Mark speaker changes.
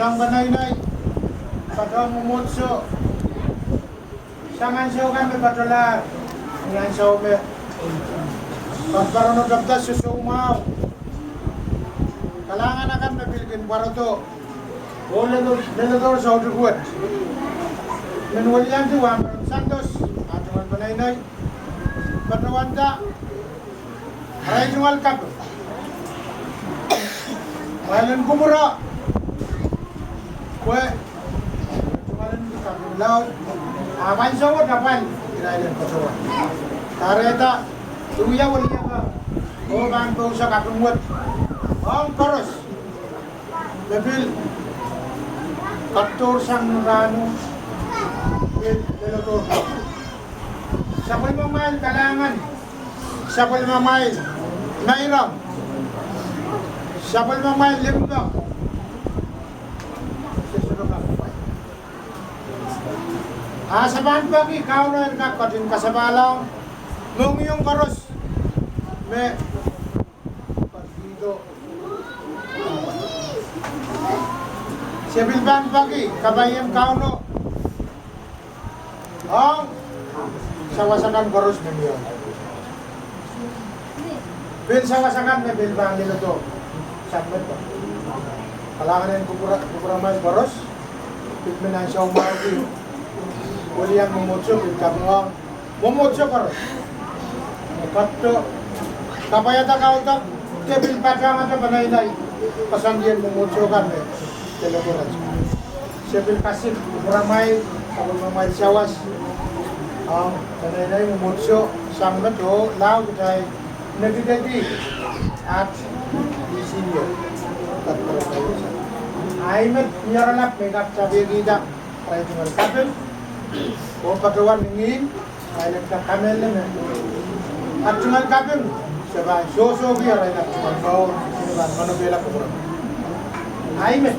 Speaker 1: Sang peneinei, patehng mumutso. Sang anseu kan may patolar. Ang anseu may pagparono dabdas susumaw. Kalahngan akan may bilgin baroto. Lelador sa uduguat. Weliandi wp Santos, atungan peneinei. Berwanda, aray jungal kap. Walan kumura. Kue, jungalan di kapin laut. Aman sawo dapan, kirain pasawa. Kareta, tuya waliya ka. O bang bau sa kapin wet. Ang koaros. Lebil. Katur sang rano. Lelador. Sapol mamail kalahngan. Sapol mamail nairam. Sapol mamail limno. Sabahan pagi kau na katin kasapahl. Nung yung koaros. Me ketido. Sebilban pagi kabayem kau no. Ang sawasakan koaros ninyo. Bil sawasakan may bilbang nila to. Sakmet pa. Kalahangan kupura may koaros. Pitmenan siya umawagi. Waliang mumutso, kapwaiahda. Mumutso koaros. Kato. Kapwaiahda kaudok. Kebil patehng atau peneinei. Pasanggian mumutso kan may teleponan. Sebil kasih kupura may. Kapag mamay siyawas. Ang peneinei mumutso. Sang nato. Lau kitay. Nagigadi. At isinyo. Aimet nyaralap megap sabi gida. Kaya tungal kapin. Kung pagawan ngin. Kaya nagkakamel na. At tungal kapin. Sabay soso biya. Kaya nagkakamel. Sinabang manubela ko. Aimet.